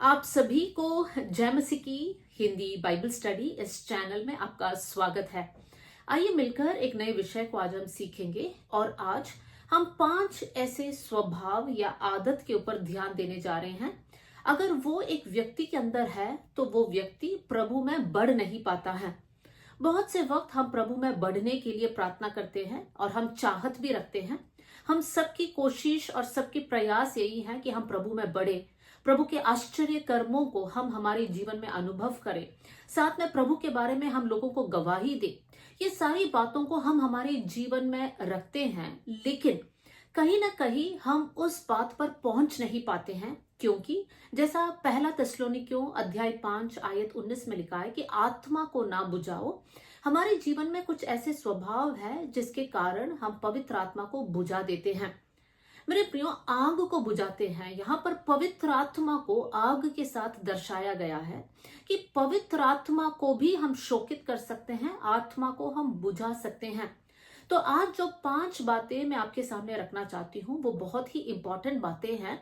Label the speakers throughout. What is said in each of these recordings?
Speaker 1: आप सभी को जय मसीह की हिंदी बाइबल स्टडी इस चैनल में आपका स्वागत है। आइए मिलकर एक नए विषय को आज हम सीखेंगे और आज हम 5 ऐसे स्वभाव या आदत के ऊपर ध्यान देने जा रहे हैं। अगर वो एक व्यक्ति के अंदर है तो वो व्यक्ति प्रभु में बढ़ नहीं पाता है। बहुत से वक्त हम प्रभु में बढ़ने के लिए प्रार्थना करते हैं और हम चाहत भी रखते हैं। हम सबकी कोशिश और सबकी प्रयास यही है कि हम प्रभु में बढ़े, प्रभु के आश्चर्य कर्मों को हम हमारे जीवन में अनुभव करें, साथ में प्रभु के बारे में हम लोगों को गवाही दे। ये सारी बातों को हम हमारे जीवन में रखते हैं, लेकिन कहीं ना कहीं हम उस बात पर पहुंच नहीं पाते हैं, क्योंकि जैसा पहला थिस्सलुनीकियों अध्याय 5 आयत 19 में लिखा है कि आत्मा को ना बुझाओ। हमारे जीवन में कुछ ऐसे स्वभाव है जिसके कारण हम पवित्र आत्मा को बुझा देते हैं। मेरे प्रियो, आग को बुझाते हैं। यहाँ पर पवित्र आत्मा को आग के साथ दर्शाया गया है कि पवित्र आत्मा को भी हम शोकित कर सकते हैं, आत्मा को हम बुझा सकते हैं। तो आज जो 5 बातें मैं आपके सामने रखना चाहती हूँ वो बहुत ही इंपॉर्टेंट बातें हैं।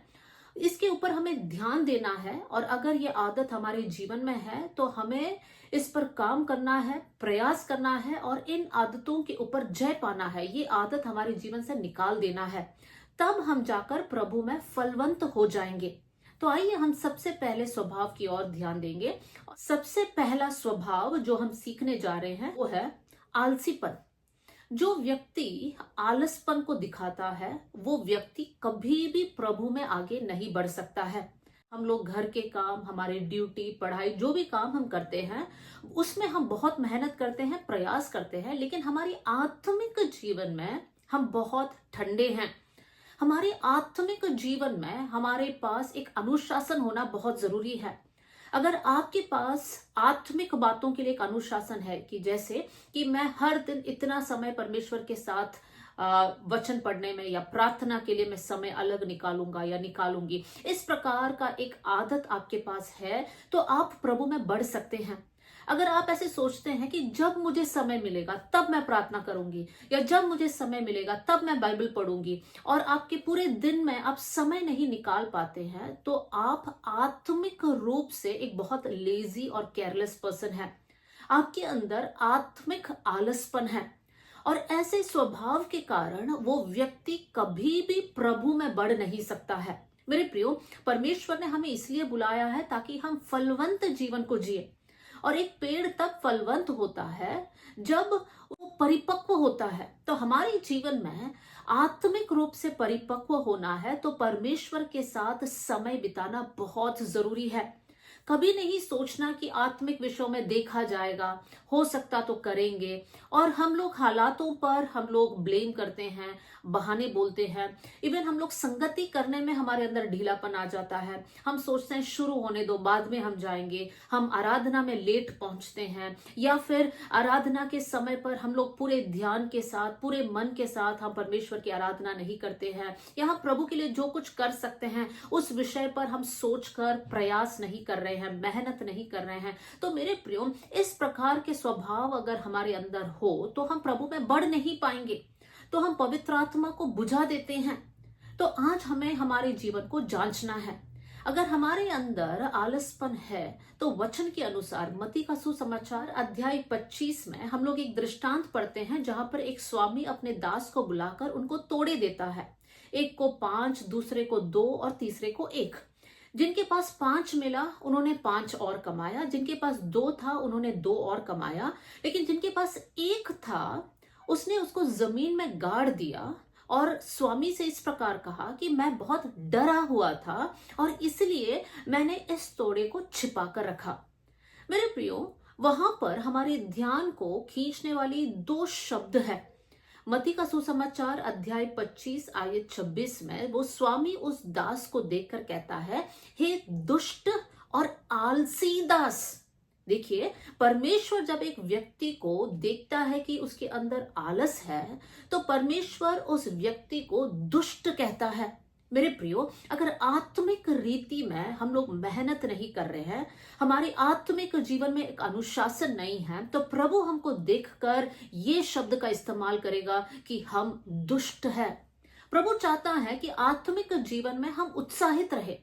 Speaker 1: इसके ऊपर हमें ध्यान देना है और अगर ये आदत हमारे जीवन में है तो हमें इस पर काम करना है, प्रयास करना है और इन आदतों के ऊपर जय पाना है। ये आदत हमारे जीवन से निकाल देना है, तब हम जाकर प्रभु में फलवंत हो जाएंगे। तो आइए हम सबसे पहले स्वभाव की ओर ध्यान देंगे। सबसे पहला स्वभाव जो हम सीखने जा रहे हैं वो है आलसीपन। जो व्यक्ति आलसपन को दिखाता है वो व्यक्ति कभी भी प्रभु में आगे नहीं बढ़ सकता है। हम लोग घर के काम, हमारे ड्यूटी, पढ़ाई, जो भी काम हम करते हैं उसमें हम बहुत मेहनत करते हैं, प्रयास करते हैं, लेकिन हमारी आत्मिक जीवन में हम बहुत ठंडे हैं। हमारे आत्मिक जीवन में हमारे पास एक अनुशासन होना बहुत जरूरी है। अगर आपके पास आत्मिक बातों के लिए एक अनुशासन है कि जैसे कि मैं हर दिन इतना समय परमेश्वर के साथ वचन पढ़ने में या प्रार्थना के लिए मैं समय अलग निकालूंगा या निकालूंगी, इस प्रकार का एक आदत आपके पास है तो आप प्रभु में बढ़ सकते हैं। अगर आप ऐसे सोचते हैं कि जब मुझे समय मिलेगा तब मैं प्रार्थना करूंगी या जब मुझे समय मिलेगा तब मैं बाइबल पढ़ूंगी और आपके पूरे दिन में आप समय नहीं निकाल पाते हैं, तो आप आत्मिक रूप से एक बहुत लेजी और केयरलेस पर्सन है। आपके अंदर आत्मिक आलसपन है और ऐसे स्वभाव के कारण वो व्यक्ति कभी भी प्रभु में बढ़ नहीं सकता है। मेरे प्रियो, परमेश्वर ने हमें इसलिए बुलाया है ताकि हम फलवंत जीवन को जिए। और एक पेड़ तब फलवंत होता है जब वो परिपक्व होता है। तो हमारे जीवन में आत्मिक रूप से परिपक्व होना है तो परमेश्वर के साथ समय बिताना बहुत जरूरी है। कभी नहीं सोचना कि आत्मिक विषयों में देखा जाएगा, हो सकता तो करेंगे, और हम लोग हालातों पर हम लोग ब्लेम करते हैं, बहाने बोलते हैं। इवन हम लोग संगति करने में हमारे अंदर ढीलापन आ जाता है। हम सोचते हैं शुरू होने दो, बाद में हम जाएंगे। हम आराधना में लेट पहुंचते हैं या फिर आराधना के समय पर हम लोग पूरे ध्यान के साथ, पूरे मन के साथ हम परमेश्वर की आराधना नहीं करते हैं। या हम प्रभु के लिए जो कुछ कर सकते हैं उस विषय पर हम सोचकर प्रयास नहीं कर रहे हैं, मेहनत नहीं कर रहे हैं। तो मेरे प्रियो, इस प्रकार के स्वभाव अगर हमारे अंदर हो तो हम प्रभु में बढ़ नहीं पाएंगे, तो हम पवित्र आत्मा को बुझा देते हैं। तो आज हमें हमारे जीवन को जांचना है। अगर हमारे अंदर आलसपन है तो वचन के अनुसार मत्ती का सुसमाचार अध्याय 25 में हम लोग एक दृष्टांत पढ़ते हैं जहां पर एक स्वामी अपने दास को बुलाकर उनको तोड़े देता है। एक को 5, दूसरे को 2 और तीसरे को 1। जिनके पास 5 मिला उन्होंने 5 और कमाया, जिनके पास 2 था उन्होंने 2 और कमाया, लेकिन जिनके पास 1 था उसने उसको जमीन में गाड़ दिया और स्वामी से इस प्रकार कहा कि मैं बहुत डरा हुआ था और इसलिए मैंने इस तोड़े को छिपा कर रखा। मेरे प्रियो, वहां पर हमारे ध्यान को खींचने वाली 2 शब्द है। मत्ती का सुसमाचार अध्याय 25 आयत 26 में वो स्वामी उस दास को देखकर कहता है, हे दुष्ट और आलसी दास। देखिए, परमेश्वर जब एक व्यक्ति को देखता है कि उसके अंदर आलस है तो परमेश्वर उस व्यक्ति को दुष्ट कहता है। मेरे प्रियो, अगर आत्मिक रीति में हम लोग मेहनत नहीं कर रहे हैं, हमारे आत्मिक जीवन में एक अनुशासन नहीं है, तो प्रभु हमको देखकर ये शब्द का इस्तेमाल करेगा कि हम दुष्ट है। प्रभु चाहता है कि आत्मिक जीवन में हम उत्साहित रहे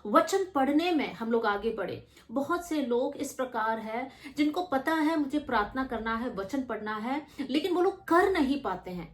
Speaker 1: वचन पढ़ने में हम लोग आगे बढ़े। बहुत से लोग इस प्रकार है जिनको पता है मुझे प्रार्थना करना है, वचन पढ़ना है, लेकिन वो लोग कर नहीं पाते हैं।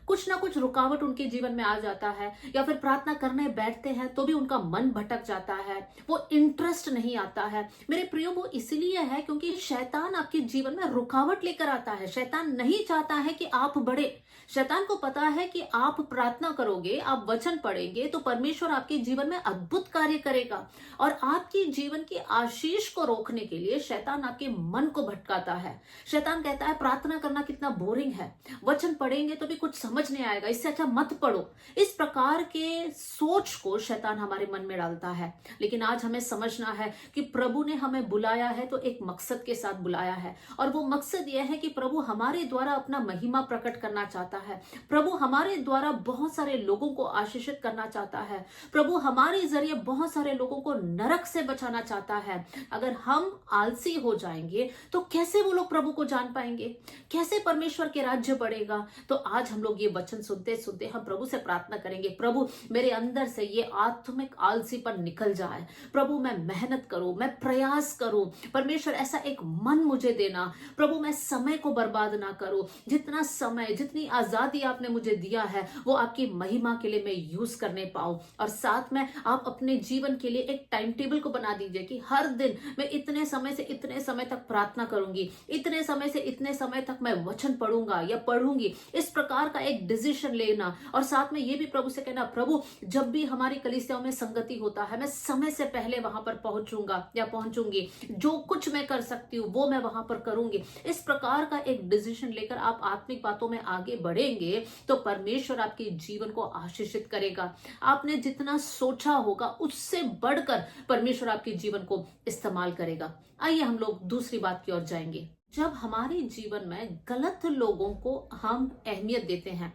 Speaker 1: कुछ ना कुछ रुकावट उनके जीवन में आ जाता है, या फिर प्रार्थना करने बैठते हैं तो भी उनका मन भटक जाता है, वो इंटरेस्ट नहीं आता है। मेरे प्रियो, वो इसलिए है क्योंकि शैतान आपके जीवन में रुकावट लेकर आता है। शैतान नहीं चाहता है कि आप बढ़े। शैतान को पता है कि आप प्रार्थना करोगे, आप वचन पढ़ेंगे तो परमेश्वर आपके जीवन में अद्भुत कार्य करेगा। और आपके जीवन की आशीष को रोकने के लिए शैतान आपके मन को भटकाता है। शैतान कहता है प्रार्थना करना कितना बोरिंग है, वचन पढ़ेंगे तो भी कुछ समझ नहीं आएगा, इससे अच्छा मत पढ़ो। इस प्रकार के सोच को शैतान हमारे मन में डालता है। लेकिन आज हमें समझना है कि प्रभु ने हमें बुलाया है तो एक मकसद के साथ बुलाया है, और वो मकसद यह है कि प्रभु हमारे द्वारा अपना महिमा प्रकट करना चाहता है। प्रभु हमारे द्वारा बहुत सारे लोगों को आशीषित करना चाहता है। प्रभु हमारे जरिए बहुत सारे लोगों को नरक से बचाना चाहता है। अगर हम आलसी हो जाएंगे तो कैसे वो लोग प्रभु को जान पाएंगे, कैसे परमेश्वर के राज्य बढ़ेगा? तो आज हम लोग ये वचन सुनते सुनते हम प्रभु से प्रार्थना करेंगे, प्रभु मेरे अंदर से ये आत्मिक आलसीपन निकल जाए। प्रभु मैं मेहनत करूं, मैं प्रयास करूं। परमेश्वर ऐसा एक मन मुझे देना। प्रभु मैं समय को बर्बाद ना करूं। जितना समय, जितनी आजादी आपने मुझे दिया है वो आपकी महिमा के लिए मैं यूज करने पाऊं। और साथ में आप अपने जीवन के लिए एक टाइम टेबल को बना दीजिए कि हर दिन मैं इतने समय से इतने समय तक प्रार्थना करूंगी, इतने समय से इतने समय तक मैं वचन पढ़ूंगा या पढ़ूंगी। इस प्रकार का एक डिसीजन लेना, और साथ में ये भी प्रभु से कहना, प्रभु जब भी हमारी कलीसियाओं में संगति होता है मैं समय से पहले वहां पर पहुंचूंगा या पहुंचूंगी। जो कुछ मैं कर सकती हूँ वो मैं वहां पर करूंगी। इस प्रकार का एक डिसीजन लेकर आप आत्मिक बातों में आगे बढ़ेंगे तो परमेश्वर आपके जीवन को आशीषित करेगा। आपने जितना सोचा होगा उससे बढ़कर परमेश्वर आपके जीवन को इस्तेमाल करेगा। आइए हम लोग दूसरी बात की ओर जाएंगे। जब हमारे जीवन में गलत लोगों को हम अहमियत देते हैं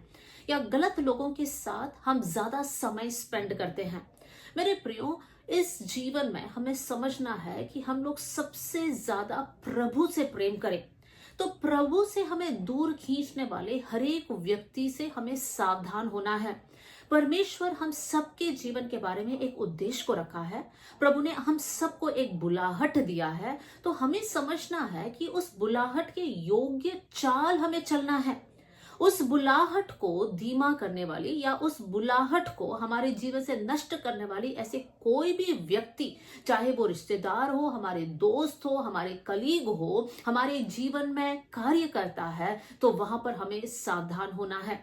Speaker 1: या गलत लोगों के साथ हम ज्यादा समय स्पेंड करते हैं, मेरे प्रियो, इस जीवन में हमें समझना है कि हम लोग सबसे ज्यादा प्रभु से प्रेम करें। तो प्रभु से हमें दूर खींचने वाले हर एक व्यक्ति से हमें सावधान होना है। परमेश्वर हम सबके जीवन के बारे में एक उद्देश्य को रखा है। प्रभु ने हम सबको एक बुलाहट दिया है, तो हमें समझना है कि उस बुलाहट के योग्य चाल हमें चलना है। उस बुलाहट को धीमा करने वाली या उस बुलाहट को हमारे जीवन से नष्ट करने वाली ऐसे कोई भी व्यक्ति, चाहे वो रिश्तेदार हो, हमारे दोस्त हो, हमारे कलीग हो, हमारे जीवन में कार्य करता है, तो वहां पर हमें सावधान होना है।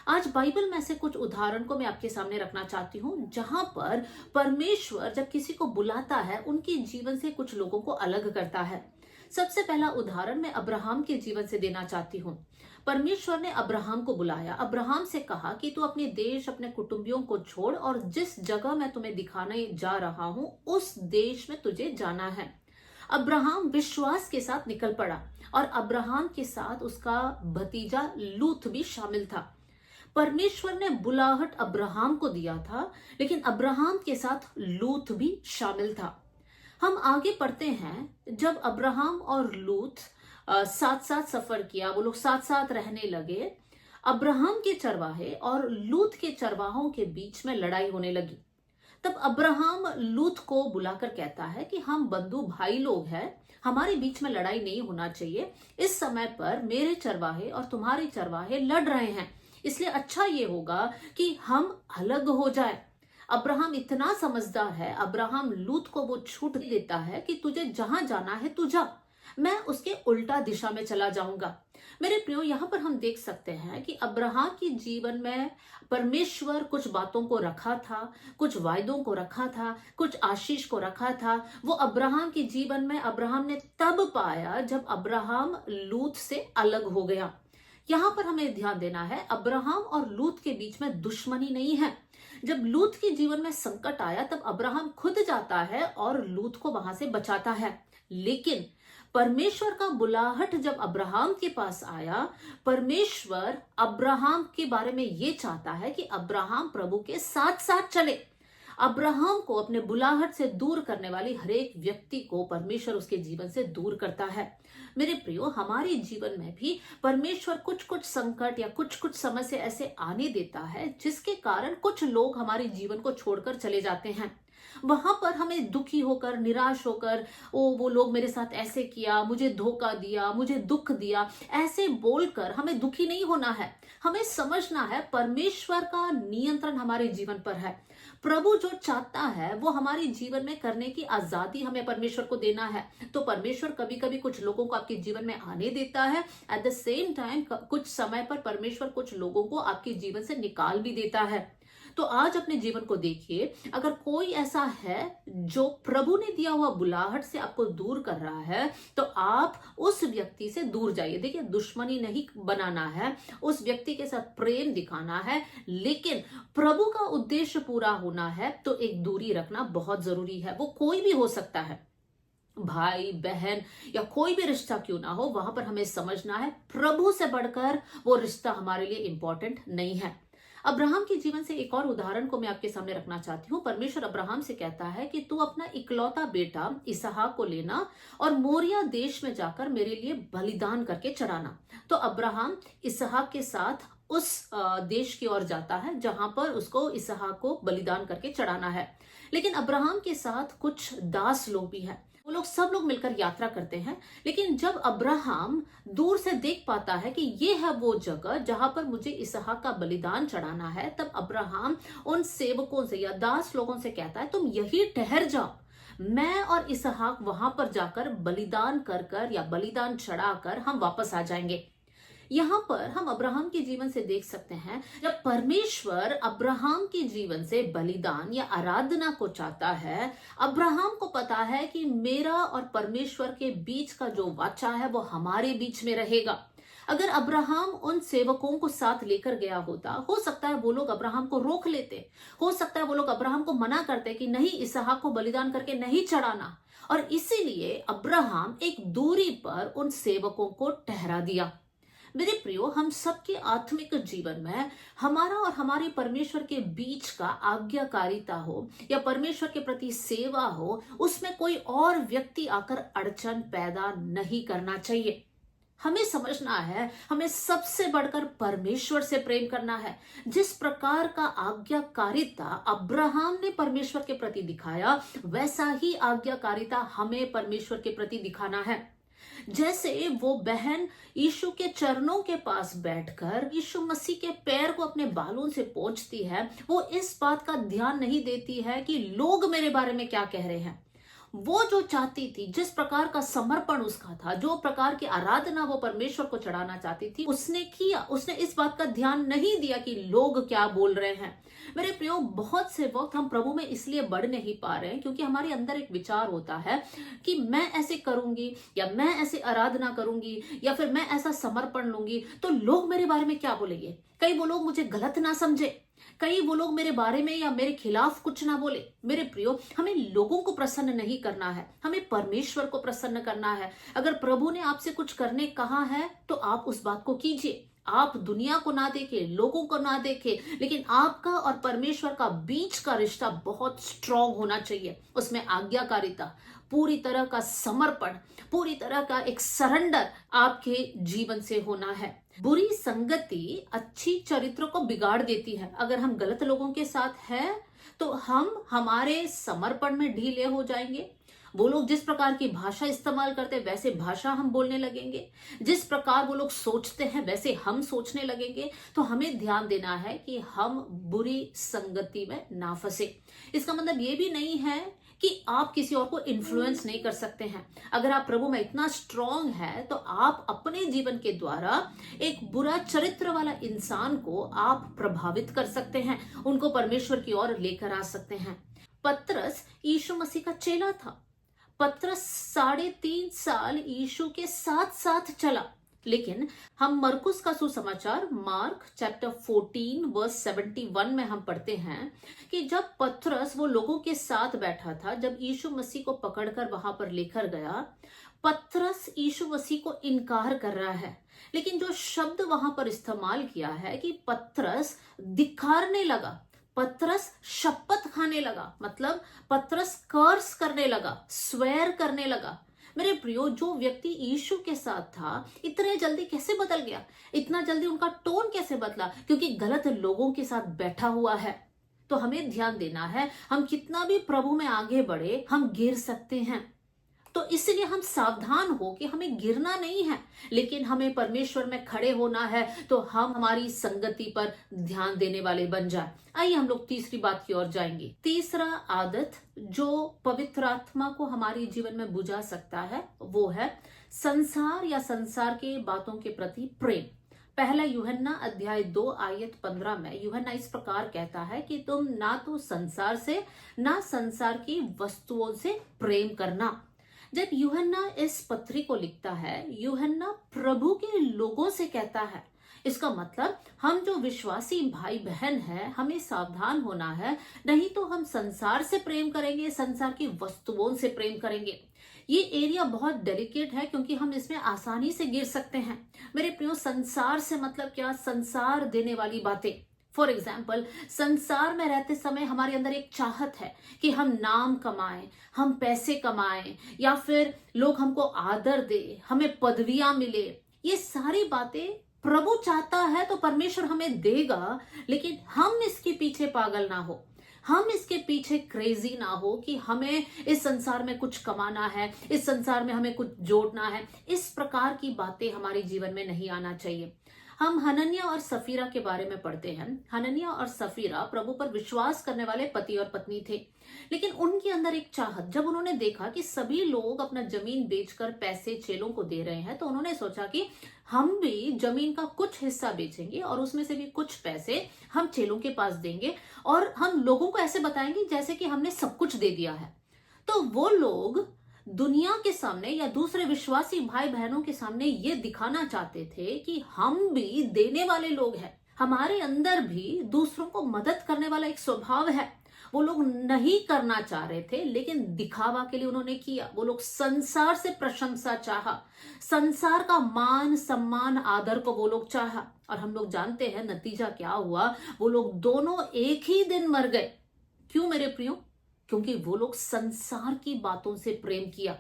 Speaker 1: आज बाइबल में से कुछ उदाहरण को मैं आपके सामने रखना चाहती हूँ, जहां पर परमेश्वर जब किसी को बुलाता है उनके जीवन से कुछ लोगों को अलग करता है। सबसे पहला उदाहरण मैं अब्राहम के जीवन से देना चाहती हूँ। परमेश्वर ने अब्राहम को बुलाया, अब्राहम से कहा कि तू अपने देश, अपने कुटुंबियों को छोड़ और जिस जगह मैं तुम्हें दिखाने जा रहा हूं उस देश में तुझे जाना है। अब्राहम विश्वास के साथ निकल पड़ा, और अब्राहम के साथ उसका भतीजा लूत भी शामिल था। परमेश्वर ने बुलाहट अब्राहम को दिया था, लेकिन अब्राहम के साथ लूत भी शामिल था। हम आगे पढ़ते हैं, जब अब्राहम और लूत साथ साथ सफर किया, वो लोग साथ साथ रहने लगे। अब्राहम के चरवाहे और लूत के चरवाहों के बीच में लड़ाई होने लगी। तब अब्राहम लूत को बुलाकर कहता है कि हम बंधु भाई लोग हैं, हमारे बीच में लड़ाई नहीं होना चाहिए। इस समय पर मेरे चरवाहे और तुम्हारे चरवाहे लड़ रहे हैं, इसलिए अच्छा ये होगा कि हम अलग हो जाए। अब्राहम इतना समझदार है, अब्राहम लूत को वो छूट देता है कि तुझे जहां जाना है तू जा, मैं उसके उल्टा दिशा में चला जाऊंगा। मेरे प्रियो, यहाँ पर हम देख सकते हैं कि अब्राहम के जीवन में परमेश्वर कुछ बातों को रखा था, कुछ वायदों को रखा था, कुछ आशीष को रखा था। वो अब्राहम के जीवन में अब्राहम ने तब पाया जब अब्राहम लूत से अलग हो गया। यहाँ पर हमें ध्यान देना है, अब्राहम और लूत के बीच में दुश्मनी नहीं है। जब लूत के जीवन में संकट आया तब अब्राहम खुद जाता है और लूत को वहां से बचाता है। लेकिन परमेश्वर का बुलाहट जब अब्राहम के पास आया, परमेश्वर अब्राहम के बारे में ये चाहता है कि अब्राहम प्रभु के साथ साथ चले। अब्राहम को अपने बुलाहट से दूर करने वाली हर एक व्यक्ति को परमेश्वर उसके जीवन से दूर करता है। मेरे प्रियो, हमारे जीवन में भी परमेश्वर कुछ कुछ संकट या कुछ कुछ समस्या ऐसे आने देता है जिसके कारण कुछ लोग हमारे जीवन को छोड़कर चले जाते हैं। वहां पर हमें दुखी होकर, निराश होकर, ओ वो लोग मेरे साथ ऐसे किया, मुझे धोखा दिया, मुझे दुख दिया, ऐसे बोलकर हमें दुखी नहीं होना है। हमें समझना है परमेश्वर का नियंत्रण हमारे जीवन पर है। प्रभु जो चाहता है वो हमारे जीवन में करने की आजादी हमें परमेश्वर को देना है। तो परमेश्वर कभी कभी कुछ लोगों को आपके जीवन में आने देता है, एट द सेम टाइम कुछ समय पर परमेश्वर कुछ लोगों को आपके जीवन से निकाल भी देता है। तो आज अपने जीवन को देखिए, अगर कोई ऐसा है जो प्रभु ने दिया हुआ बुलाहट से आपको दूर कर रहा है, तो आप उस व्यक्ति से दूर जाइए। देखिए, दुश्मनी नहीं बनाना है, उस व्यक्ति के साथ प्रेम दिखाना है, लेकिन प्रभु का उद्देश्य पूरा होना है तो एक दूरी रखना बहुत जरूरी है। वो कोई भी हो सकता है, भाई बहन या कोई भी रिश्ता क्यों ना हो, वहां पर हमें समझना है प्रभु से बढ़कर वो रिश्ता हमारे लिए इंपॉर्टेंट नहीं है। अब्राहम के जीवन से एक और उदाहरण को मैं आपके सामने रखना चाहती हूँ। परमेश्वर अब्राहम से कहता है कि तू अपना इकलौता बेटा इसहाक को लेना और मोरिया देश में जाकर मेरे लिए बलिदान करके चढ़ाना। तो अब्राहम इसहाक के साथ उस देश की ओर जाता है जहां पर उसको इसहाक को बलिदान करके चढ़ाना है। लेकिन अब्राहम के साथ कुछ दास लोग भी हैं। वो लोग सब लोग मिलकर यात्रा करते हैं। लेकिन जब अब्राहम दूर से देख पाता है कि ये है वो जगह जहां पर मुझे इसहाक का बलिदान चढ़ाना है, तब अब्राहम उन सेवकों से या दास लोगों से कहता है, तुम यही ठहर जाओ, मैं और इसहाक वहां पर जाकर बलिदान कर या बलिदान चढ़ाकर हम वापस आ जाएंगे। यहां पर हम अब्राहम के जीवन से देख सकते हैं, जब परमेश्वर अब्राहम के जीवन से बलिदान या आराधना को चाहता है, अब्राहम को पता है कि मेरा और परमेश्वर के बीच का जो वाचा है वो हमारे बीच में रहेगा। अगर अब्राहम उन सेवकों को साथ लेकर गया होता, हो सकता है वो लोग अब्राहम को रोक लेते, हो सकता है वो लोग अब्राहम को मना करते कि नहीं, इसहाक को बलिदान करके नहीं चढ़ाना। और इसीलिए अब्राहम एक दूरी पर उन सेवकों को ठहरा दिया। मेरे प्रियो, हम सबके आत्मिक जीवन में हमारा और हमारे परमेश्वर के बीच का आज्ञाकारिता हो या परमेश्वर के प्रति सेवा हो, उसमें कोई और व्यक्ति आकर अड़चन पैदा नहीं करना चाहिए। हमें समझना है, हमें सबसे बढ़कर परमेश्वर से प्रेम करना है। जिस प्रकार का आज्ञाकारिता अब्राहम ने परमेश्वर के प्रति दिखाया, वैसा ही आज्ञाकारिता हमें परमेश्वर के प्रति दिखाना है। जैसे वो बहन यीशु के चरणों के पास बैठकर यीशु मसीह के पैर को अपने बालों से पोंछती है, वो इस बात का ध्यान नहीं देती है कि लोग मेरे बारे में क्या कह रहे हैं। वो जो चाहती थी, जिस प्रकार का समर्पण उसका था, जो प्रकार की आराधना वो परमेश्वर को चढ़ाना चाहती थी, उसने किया। उसने इस बात का ध्यान नहीं दिया कि लोग क्या बोल रहे हैं। मेरे प्रियो, बहुत से वक्त हम प्रभु में इसलिए बढ़ नहीं पा रहे हैं क्योंकि हमारे अंदर एक विचार होता है कि मैं ऐसे करूंगी या मैं ऐसे आराधना करूंगी या फिर मैं ऐसा समर्पण लूंगी तो लोग मेरे बारे में क्या बोलेंगे, कहीं वो लोग मुझे गलत ना समझे, कहीं वो लोग मेरे बारे में या मेरे खिलाफ कुछ ना बोले। मेरे प्रियो, हमें लोगों को प्रसन्न नहीं करना है, हमें परमेश्वर को प्रसन्न करना है। अगर प्रभु ने आपसे कुछ करने कहा है तो आप उस बात को कीजिए। आप दुनिया को ना देखे, लोगों को ना देखे, लेकिन आपका और परमेश्वर का बीच का रिश्ता बहुत स्ट्रांग होना चाहिए। उसमें आज्ञाकारिता, पूरी तरह का समर्पण, पूरी तरह का एक सरेंडर आपके जीवन से होना है। बुरी संगति अच्छी चरित्र को बिगाड़ देती है। अगर हम गलत लोगों के साथ हैं तो हम हमारे समर्पण में ढीले हो जाएंगे। वो लोग जिस प्रकार की भाषा इस्तेमाल करते हैं वैसे भाषा हम बोलने लगेंगे, जिस प्रकार वो लोग सोचते हैं वैसे हम सोचने लगेंगे। तो हमें ध्यान देना है कि हम बुरी संगति में ना फंसे। इसका मतलब ये भी नहीं है कि आप किसी और को इन्फ्लुएंस नहीं कर सकते हैं। अगर आप प्रभु में इतना स्ट्रांग है तो आप अपने जीवन के द्वारा एक बुरा चरित्र वाला इंसान को आप प्रभावित कर सकते हैं, उनको परमेश्वर की ओर लेकर आ सकते हैं। पतरस यीशु मसीह का चेला था। पतरस 3.5 साल यीशु के साथ साथ चला। लेकिन हम मरकुस का सुसमाचार मार्क चैप्टर 14 वर्स 71 में हम पढ़ते हैं कि जब पतरस वो लोगों के साथ बैठा था, जब यीशु मसीह को पकड़कर वहां पर लेकर गया, पतरस यीशु मसीह को इनकार कर रहा है। लेकिन जो शब्द वहां पर इस्तेमाल किया है कि पतरस धिक्कारने लगा, पतरस शपथ खाने लगा, मतलब पतरस कर्स करने लगा, स्वेर करने लगा। मेरे प्रियो, जो व्यक्ति यीशु के साथ था इतने जल्दी कैसे बदल गया? इतना जल्दी उनका टोन कैसे बदला? क्योंकि गलत लोगों के साथ बैठा हुआ है। तो हमें ध्यान देना है, हम कितना भी प्रभु में आगे बढ़े हम गिर सकते हैं। तो इसलिए हम सावधान हो कि हमें गिरना नहीं है, लेकिन हमें परमेश्वर में खड़े होना है, तो हम हमारी संगति पर ध्यान देने वाले बन जाए। आइए हम लोग तीसरी बात की ओर जाएंगे। तीसरा आदत जो पवित्र आत्मा को हमारे जीवन में बुझा सकता है वो है संसार या संसार के बातों के प्रति प्रेम। पहला यूहन्ना अध्याय 2 आयत 15 में यूहन्ना इस प्रकार कहता है कि तुम ना तो संसार से ना संसार की वस्तुओं से प्रेम करना। जब यूहन्ना इस पत्री को लिखता है, यूहन्ना प्रभु के लोगों से कहता है। इसका मतलब हम जो विश्वासी भाई बहन हैं, हमें सावधान होना है, नहीं तो हम संसार से प्रेम करेंगे, संसार की वस्तुओं से प्रेम करेंगे। ये एरिया बहुत डेलिकेट है क्योंकि हम इसमें आसानी से गिर सकते हैं। मेरे प्रियो, संसार से मतलब क्या? संसार देने वाली बातें। फॉर एग्जाम्पल, संसार में रहते समय हमारे अंदर एक चाहत है कि हम नाम कमाएं, हम पैसे कमाएं, या फिर लोग हमको आदर दे, हमें पदवियां मिले। ये सारी बातें प्रभु चाहता है तो परमेश्वर हमें देगा, लेकिन हम इसके पीछे पागल ना हो, हम इसके पीछे क्रेजी ना हो कि हमें इस संसार में कुछ कमाना है, इस संसार में हमें कुछ जोड़ना है। इस प्रकार की बातें हमारे जीवन में नहीं आना चाहिए। हम हनन्याह और सफीरा के बारे में पढ़ते हैं। हनन्याह और सफीरा प्रभु पर विश्वास करने वाले पति और पत्नी थे, लेकिन उनके अंदर एक चाहत, जब उन्होंने देखा कि सभी लोग अपना जमीन बेचकर पैसे चेलों को दे रहे हैं, तो उन्होंने सोचा कि हम भी जमीन का कुछ हिस्सा बेचेंगे और उसमें से भी कुछ पैसे हम चेलों के पास देंगे और हम लोगों को ऐसे बताएंगे जैसे कि हमने सब कुछ दे दिया है। तो वो लोग दुनिया के सामने या दूसरे विश्वासी भाई बहनों के सामने ये दिखाना चाहते थे कि हम भी देने वाले लोग हैं, हमारे अंदर भी दूसरों को मदद करने वाला एक स्वभाव है। वो लोग नहीं करना चाह रहे थे, लेकिन दिखावा के लिए उन्होंने किया। वो लोग संसार से प्रशंसा चाहा, संसार का मान सम्मान आदर को वो लोग चाहा, और हम लोग जानते हैं नतीजा क्या हुआ। वो लोग दोनों एक ही दिन मर गए। क्यों मेरे प्रियो? क्योंकि वो लोग संसार की बातों से प्रेम किया।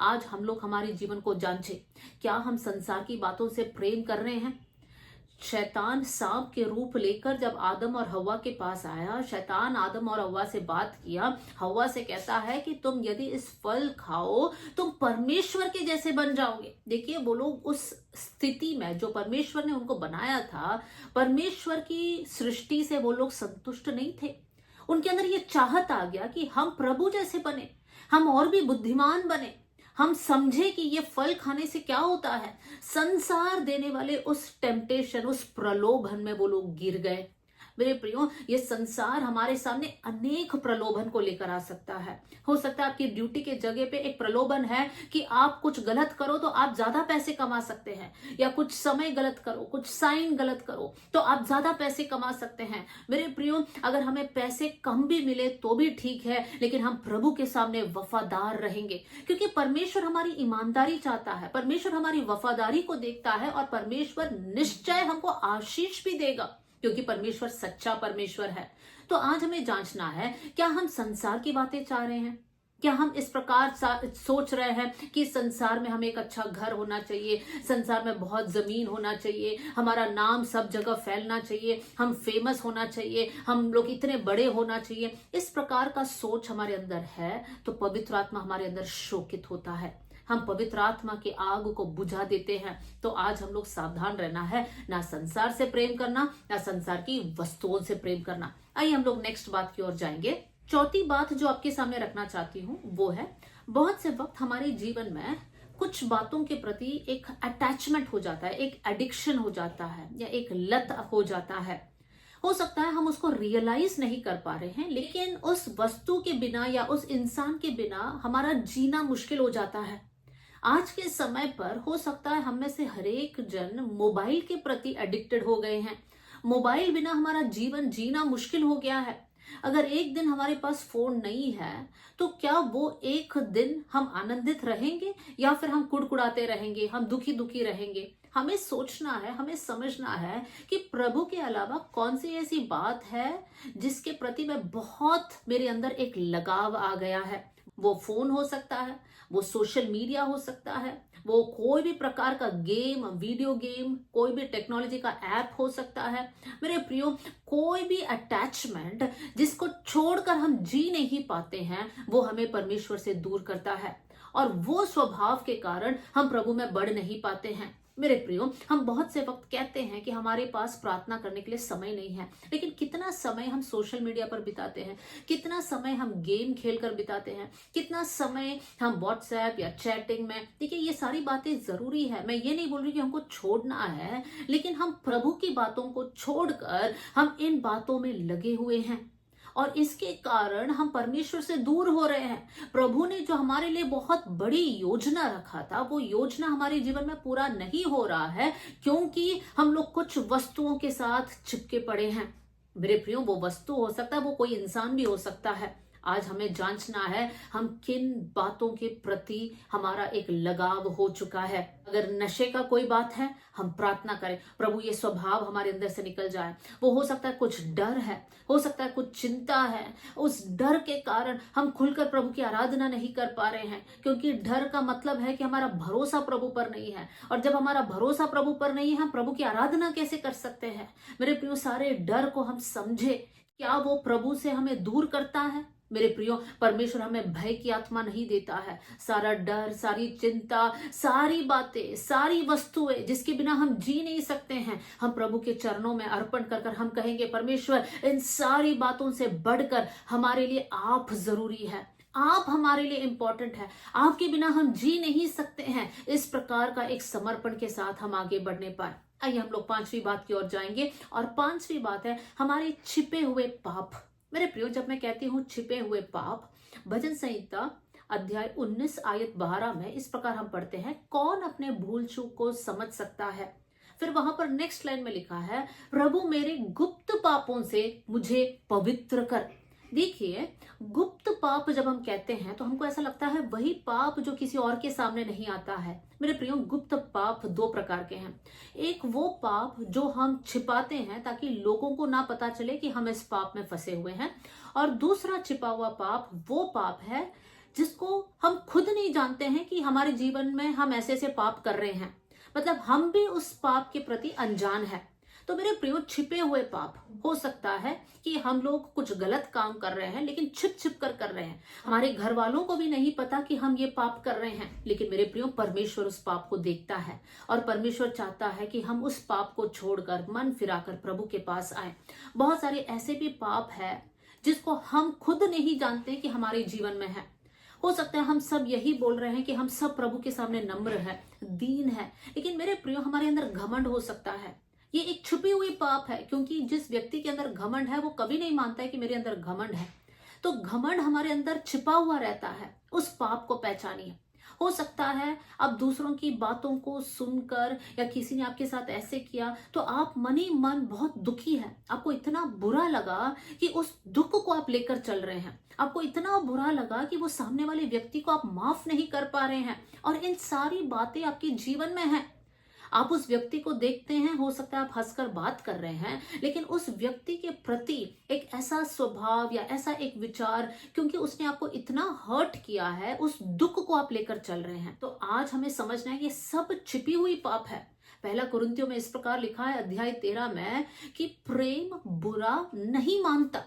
Speaker 1: आज हम लोग हमारे जीवन को जांचे, क्या हम संसार की बातों से प्रेम कर रहे हैं? शैतान सांप के रूप लेकर जब आदम और हव्वा के पास आया, शैतान आदम और हव्वा से बात किया। हव्वा से कहता है कि तुम यदि इस फल खाओ तुम परमेश्वर के जैसे बन जाओगे। देखिए, वो लोग उस स्थिति में जो परमेश्वर ने उनको बनाया था, परमेश्वर की सृष्टि से वो लोग संतुष्ट नहीं थे। उनके अंदर ये चाहत आ गया कि हम प्रभु जैसे बने, हम और भी बुद्धिमान बने, हम समझे कि ये फल खाने से क्या होता है। संसार देने वाले उस टेम्पटेशन, उस प्रलोभन में वो लोग गिर गए। मेरे प्रियो, ये संसार हमारे सामने अनेक प्रलोभन को लेकर आ सकता है। हो सकता है आपकी ड्यूटी के जगह पे एक प्रलोभन है कि आप कुछ गलत करो तो आप ज्यादा पैसे कमा सकते हैं, या कुछ समय गलत करो, कुछ साइन गलत करो तो आप ज्यादा पैसे कमा सकते हैं। मेरे प्रियो, अगर हमें पैसे कम भी मिले तो भी ठीक है, लेकिन हम प्रभु के सामने वफादार रहेंगे, क्योंकि परमेश्वर हमारी ईमानदारी चाहता है, परमेश्वर हमारी वफादारी को देखता है, और परमेश्वर निश्चय हमको आशीष भी देगा, क्योंकि परमेश्वर सच्चा परमेश्वर है। तो आज हमें जांचना है, क्या हम संसार की बातें चाह रहे हैं? क्या हम इस प्रकार सोच रहे हैं कि संसार में हमें एक अच्छा घर होना चाहिए, संसार में बहुत जमीन होना चाहिए, हमारा नाम सब जगह फैलना चाहिए, हम फेमस होना चाहिए, हम लोग इतने बड़े होना चाहिए? इस प्रकार का सोच हमारे अंदर है तो पवित्र आत्मा हमारे अंदर शोकित होता है, हम पवित्र आत्मा की आग को बुझा देते हैं। तो आज हम लोग सावधान रहना है, ना संसार से प्रेम करना, ना संसार की वस्तुओं से प्रेम करना। आइए हम लोग नेक्स्ट बात की ओर जाएंगे। चौथी बात जो आपके सामने रखना चाहती हूँ वो है, बहुत से वक्त हमारे जीवन में कुछ बातों के प्रति एक अटैचमेंट हो जाता है, एक एडिक्शन हो जाता है, या एक लत हो जाता है। हो सकता है हम उसको रियलाइज नहीं कर पा रहे हैं, लेकिन उस वस्तु के बिना या उस इंसान के बिना हमारा जीना मुश्किल हो जाता है। आज के समय पर हो सकता है हम में से हरेक जन मोबाइल के प्रति एडिक्टेड हो गए हैं। मोबाइल बिना हमारा जीवन जीना मुश्किल हो गया है। अगर एक दिन हमारे पास फोन नहीं है तो क्या वो एक दिन हम आनंदित रहेंगे, या फिर हम कुड़कुड़ाते रहेंगे, हम दुखी दुखी रहेंगे? हमें सोचना है, हमें समझना है कि प्रभु के अलावा कौन सी ऐसी बात है जिसके प्रति मैं बहुत, मेरे अंदर एक लगाव आ गया है। वो फोन हो सकता है, वो सोशल मीडिया हो सकता है, वो कोई भी प्रकार का गेम, वीडियो गेम, कोई भी टेक्नोलॉजी का ऐप हो सकता है। मेरे प्रियो, कोई भी अटैचमेंट जिसको छोड़कर हम जी नहीं पाते हैं, वो हमें परमेश्वर से दूर करता है, और वो स्वभाव के कारण हम प्रभु में बढ़ नहीं पाते हैं। मेरे प्रियो, हम बहुत से वक्त कहते हैं कि हमारे पास प्रार्थना करने के लिए समय नहीं है, लेकिन कितना समय हम सोशल मीडिया पर बिताते हैं, कितना समय हम गेम खेलकर बिताते हैं, कितना समय हम व्हाट्सएप या चैटिंग में। देखिए, ये सारी बातें जरूरी है, मैं ये नहीं बोल रही कि हमको छोड़ना है, लेकिन हम प्रभु की बातों को छोड़कर हम इन बातों में लगे हुए हैं, और इसके कारण हम परमेश्वर से दूर हो रहे हैं। प्रभु ने जो हमारे लिए बहुत बड़ी योजना रखा था, वो योजना हमारे जीवन में पूरा नहीं हो रहा है, क्योंकि हम लोग कुछ वस्तुओं के साथ चिपके पड़े हैं। मेरे प्रियो, वो वस्तु हो सकता है, वो कोई इंसान भी हो सकता है। आज हमें जांचना है हम किन बातों के प्रति हमारा एक लगाव हो चुका है। अगर नशे का कोई बात है, हम प्रार्थना करें, प्रभु ये स्वभाव हमारे अंदर से निकल जाए। वो हो सकता है कुछ डर है, हो सकता है कुछ चिंता है, उस डर के कारण हम खुलकर प्रभु की आराधना नहीं कर पा रहे हैं, क्योंकि डर का मतलब है कि हमारा भरोसा प्रभु पर नहीं है, और जब हमारा भरोसा प्रभु पर नहीं है, हम प्रभु की आराधना कैसे कर सकते हैं। मेरे प्रियो, सारे डर को हम समझे, क्या वो प्रभु से हमें दूर करता है। मेरे प्रियो, परमेश्वर हमें भय की आत्मा नहीं देता है। सारा डर, सारी चिंता, सारी बातें, सारी वस्तुएं जिसके बिना हम जी नहीं सकते हैं, हम प्रभु के चरणों में अर्पण कर कर हम कहेंगे, परमेश्वर, इन सारी बातों से बढ़कर हमारे लिए आप जरूरी है, आप हमारे लिए इंपॉर्टेंट है, आपके बिना हम जी नहीं सकते हैं। इस प्रकार का एक समर्पण के साथ हम आगे बढ़ने पाए। आइए हम लोग पांचवी बात की ओर जाएंगे, और पांचवी बात है हमारे छिपे हुए पाप। मेरे प्रियो, जब मैं कहती हूं छिपे हुए पाप, भजन संहिता अध्याय 19 आयत 12 में इस प्रकार हम पढ़ते हैं, कौन अपने भूल चूक को समझ सकता है। फिर वहां पर नेक्स्ट लाइन में लिखा है, प्रभु मेरे गुप्त पापों से मुझे पवित्र कर। देखिए, गुप्त पाप जब हम कहते हैं तो हमको ऐसा लगता है वही पाप जो किसी और के सामने नहीं आता है। मेरे प्रियो, गुप्त पाप दो प्रकार के हैं। एक वो पाप जो हम छिपाते हैं ताकि लोगों को ना पता चले कि हम इस पाप में फंसे हुए हैं, और दूसरा छिपा हुआ पाप वो पाप है जिसको हम खुद नहीं जानते हैं कि हमारे जीवन में हम ऐसे ऐसे पाप कर रहे हैं, मतलब हम भी उस पाप के प्रति अनजान है। तो मेरे प्रियो, छिपे हुए पाप हो सकता है कि हम लोग कुछ गलत काम कर रहे हैं, लेकिन छिप छिप कर रहे हैं, हमारे घर वालों को भी नहीं पता कि हम ये पाप कर रहे हैं। लेकिन मेरे प्रियो, परमेश्वर उस पाप को देखता है, और परमेश्वर चाहता है कि हम उस पाप को छोड़कर मन फिराकर प्रभु के पास आए। बहुत सारे ऐसे भी पाप है जिसको हम खुद नहीं जानते कि हमारे जीवन में है। हो सकता है हम सब यही बोल रहे हैं कि हम सब प्रभु के सामने नम्र है, दीन है, लेकिन मेरे प्रियो, हमारे अंदर घमंड हो सकता है। ये एक छुपी हुई पाप है, क्योंकि जिस व्यक्ति के अंदर घमंड है वो कभी नहीं मानता है कि मेरे अंदर घमंड है। तो घमंड हमारे अंदर छिपा हुआ रहता है, उस पाप को पहचानिए। हो सकता है आप दूसरों की बातों को सुनकर, या किसी ने आपके साथ ऐसे किया तो आप मन ही मन बहुत दुखी है, आपको इतना बुरा लगा कि उस दुख को आप लेकर चल रहे हैं, आपको इतना बुरा लगा कि वो सामने वाले व्यक्ति को आप माफ नहीं कर पा रहे हैं, और इन सारी बातें आपके जीवन में हैं। आप उस व्यक्ति को देखते हैं, हो सकता है आप हंसकर बात कर रहे हैं, लेकिन उस व्यक्ति के प्रति एक ऐसा स्वभाव या ऐसा एक विचार, क्योंकि उसने आपको इतना हर्ट किया है, उस दुख को आप लेकर चल रहे हैं। तो आज हमें समझना है कि ये सब छिपी हुई पाप है। पहला कुरिन्थियों में इस प्रकार लिखा है अध्याय 13 में कि प्रेम बुरा नहीं मानता।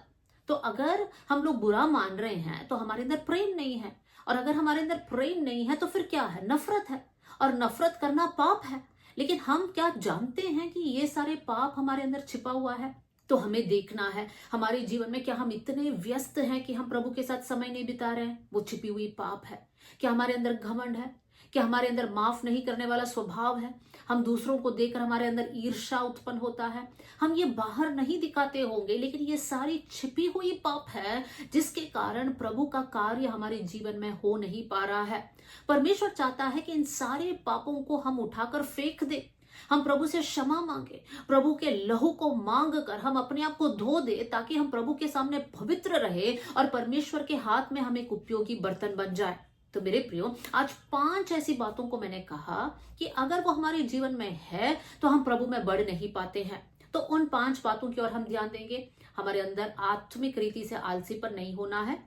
Speaker 1: तो अगर हम लोग बुरा मान रहे हैं तो हमारे अंदर प्रेम नहीं है, और अगर हमारे अंदर प्रेम नहीं है तो फिर क्या है? नफरत है, और नफरत करना पाप है। लेकिन हम क्या जानते हैं कि ये सारे पाप हमारे अंदर छिपा हुआ है? तो हमें देखना है हमारे जीवन में क्या हम इतने व्यस्त हैं कि हम प्रभु के साथ समय नहीं बिता रहे हैं? वो छिपी हुई पाप है। क्या हमारे अंदर घमंड है? क्या हमारे अंदर माफ नहीं करने वाला स्वभाव है? हम दूसरों को देखकर हमारे अंदर ईर्ष्या उत्पन्न होता है। हम ये बाहर नहीं दिखाते होंगे, लेकिन ये सारी छिपी हुई पाप है जिसके कारण प्रभु का कार्य हमारे जीवन में हो नहीं पा रहा है। परमेश्वर चाहता है कि इन सारे पापों को हम उठाकर फेंक दे, हम प्रभु से क्षमा मांगे, प्रभु के लहू को मांग कर हम अपने आप को धो दे, ताकि हम प्रभु के सामने पवित्र रहे और परमेश्वर के हाथ में हम एक उपयोगी बर्तन बन जाए। तो मेरे प्रियो, आज 5 ऐसी बातों को मैंने कहा कि अगर वो हमारे जीवन में है तो हम प्रभु में बढ़ नहीं पाते हैं। तो उन 5 बातों की ओर हम ध्यान देंगे। हमारे अंदर आत्मिक रीति से आलसीपन नहीं होना है,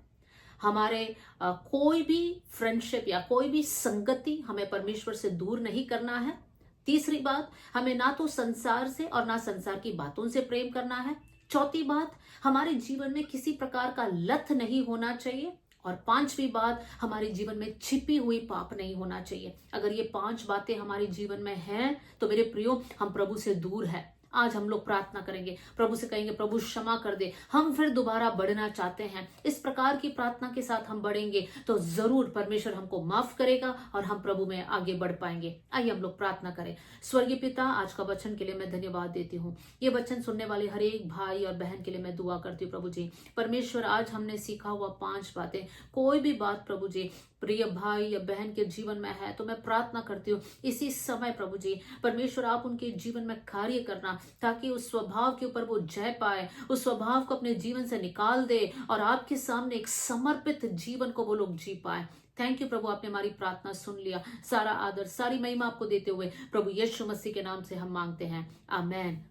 Speaker 1: हमारे कोई भी फ्रेंडशिप या कोई भी संगति हमें परमेश्वर से दूर नहीं करना है। तीसरी बात, हमें ना तो संसार से और ना संसार की बातों से प्रेम करना है। चौथी बात, हमारे जीवन में किसी प्रकार का लत नहीं होना चाहिए। और पांचवी बात, हमारे जीवन में छिपी हुई पाप नहीं होना चाहिए। अगर ये 5 बातें हमारे जीवन में हैं तो मेरे प्रियो, हम प्रभु से दूर हैं। आज हम लोग प्रार्थना करेंगे, प्रभु से कहेंगे प्रभु क्षमा कर दे, हम फिर दोबारा बढ़ना चाहते हैं। इस प्रकार की प्रार्थना के साथ हम बढ़ेंगे तो जरूर परमेश्वर हमको माफ करेगा और हम प्रभु में आगे बढ़ पाएंगे। आइए हम लोग प्रार्थना करें। स्वर्गीय पिता, आज का वचन के लिए मैं धन्यवाद देती हूँ। ये वचन सुनने वाले हर एक भाई और बहन के लिए मैं दुआ करती हूँ प्रभु जी। परमेश्वर, आज हमने सीखा हुआ 5 बातें, कोई भी बात प्रभु जी प्रिय भाई या बहन के जीवन में है तो मैं प्रार्थना करती हूँ इसी समय प्रभु जी, परमेश्वर आप उनके जीवन में कार्य करना, ताकि उस स्वभाव के ऊपर वो जय पाए, उस स्वभाव को अपने जीवन से निकाल दे और आपके सामने एक समर्पित जीवन को वो लोग जी पाए। थैंक यू प्रभु, आपने हमारी प्रार्थना सुन लिया। सारा आदर, सारी महिमा आपको देते हुए प्रभु यीशु मसीह के नाम से हम मांगते हैं, आमेन।